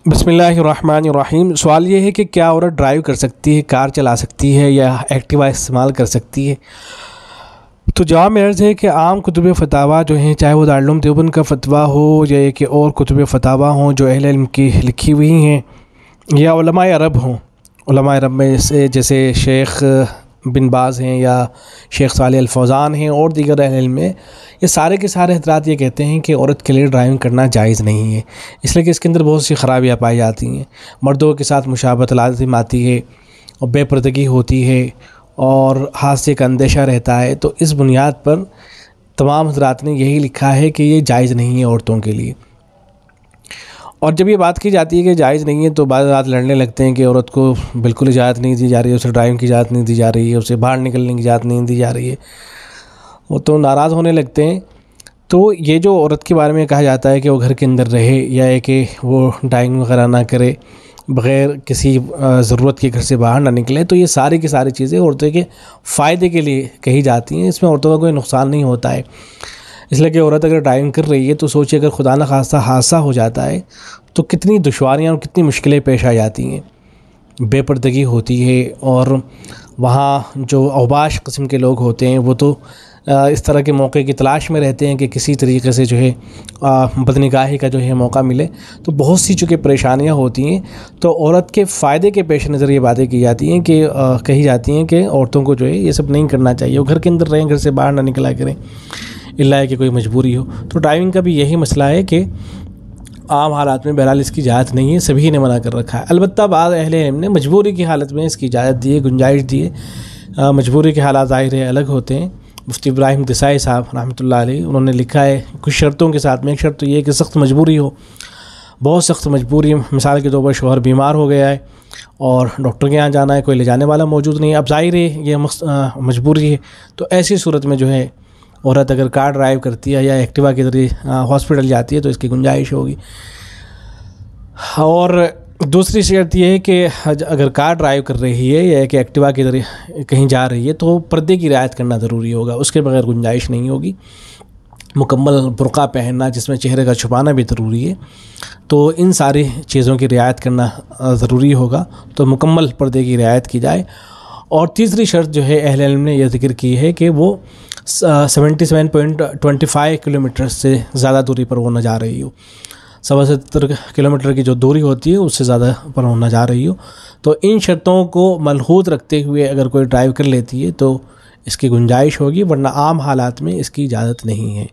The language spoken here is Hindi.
बिस्मिल्लाहिर्रहमानिर्रहीम। सवाल ये है कि क्या औरत ड्राइव कर सकती है, कार चला सकती है या एक्टिवा इस्तेमाल कर सकती है। तो जवाब में अर्ज़ है कि आम कुतुब फतावा जो हैं, चाहे वो दारुल उलूम देवबंद का फतवा हो या कि और कुतुब फतावा हों जो अहले इल्म की लिखी हुई हैं, या उलमाए अरब हों। उलमाए अरब में जैसे शेख बिन बाज़ हैं या शेख सालेह अल फौज़ान हैं और दीगर अहले इल्म में, ये सारे के सारे हज़रात ये कहते हैं कि औरत के लिए ड्राइविंग करना जायज़ नहीं है, इसलिए कि इसके अंदर बहुत सी ख़राबियाँ पाई जाती हैं। मर्दों के साथ मुशाबहत लाज़िम आती है और बेपर्दगी होती है और हादसे का अंदेशा रहता है। तो इस बुनियाद पर तमाम हज़रात ने यही लिखा है कि ये जायज़ नहीं है औरतों के लिए। और जब ये बात की जाती है कि जायज़ नहीं है तो बाद रात लड़ने लगते हैं कि औरत को बिल्कुल इजाज़त नहीं दी जा रही है, उसे ड्राइविंग की इजाज़त नहीं दी जा रही है, उसे बाहर निकलने की इजाज़त नहीं दी जा रही है, वो तो नाराज़ होने लगते हैं। तो ये जो औरत के बारे में कहा जाता है कि वो घर के अंदर रहे या कि वो ड्राइविंग वगैरह ना करे, बग़ैर किसी ज़रूरत के घर से बाहर ना निकले, तो ये सारी की सारी चीज़ें औरतों के फ़ायदे के लिए कही जाती हैं। इसमें औरतों का कोई नुकसान नहीं होता है। इसलिए कि औरत अगर ड्राइविंग कर रही है तो सोचिए अगर खुदा न खास्ता हादसा हो जाता है तो कितनी दुश्वारियाँ और कितनी मुश्किलें पेश आ जाती हैं। बेपर्दगी होती है और वहाँ जो औबाश किस्म के लोग होते हैं वो तो इस तरह के मौके की तलाश में रहते हैं कि किसी तरीके से जो है बदनिगाही का जो है मौका मिले। तो बहुत सी चूँकि परेशानियाँ होती हैं, तो औरत के फ़ायदे के पेश नज़र ये बातें की जाती हैं कि कही जाती हैं कि औरतों को जो है ये सब नहीं करना चाहिए, वो घर के अंदर रहें, घर से बाहर ना निकला करें इल्ला कि कोई मजबूरी हो। तो ड्राइविंग का भी यही मसला है कि आम हालात में बहरहाल इसकी इजाज़त नहीं है, सभी ने मना कर रखा है। अलबत्ता बाद अहले इल्म ने मजबूरी की हालत में इसकी इजाज़त दी है, गुंजाइश दी है। मजबूरी के हालात ज़ाहिर है अलग होते हैं। मुफ्ती इब्राहिम देसाई साहब रहमतुल्लाह अलैह उन्होंने लिखा है कुछ शर्तों के साथ में, एक शर्त तो ये है कि सख्त मजबूरी हो, बहुत सख्त मजबूरी, मिसाल के तौर पर शौहर बीमार हो गया है और डॉक्टर के यहाँ जाना है, कोई ले जाने वाला मौजूद नहीं है, अब ज़ाहिर है ये मजबूरी है। तो ऐसी सूरत में जो है औरत अगर कार ड्राइव करती है या एक्टिवा के ज़रिए हॉस्पिटल जाती है तो इसकी गुंजाइश होगी। और दूसरी शर्त यह है कि अगर कार ड्राइव कर रही है या कि एक्टिवा के ज़रिए कहीं जा रही है तो पर्दे की रियायत करना ज़रूरी होगा, उसके बगैर गुंजाइश नहीं होगी। मुकम्मल बुर्का पहनना जिसमें चेहरे का छुपाना भी ज़रूरी है, तो इन सारी चीज़ों की रियायत करना ज़रूरी होगा, तो मुकम्मल पर्दे की रियायत की जाए। और तीसरी शर्त जो है अहले इल्म ने यह ज़िक्र की है कि वो 77.25 किलोमीटर से ज़्यादा दूरी पर वो न जा रही हो, 77 किलोमीटर की जो दूरी होती है उससे ज़्यादा पर वो न जा रही हो। तो इन शर्तों को मलहूज़ रखते हुए अगर कोई ड्राइव कर लेती है तो इसकी गुंजाइश होगी, वरना आम हालात में इसकी इजाज़त नहीं है।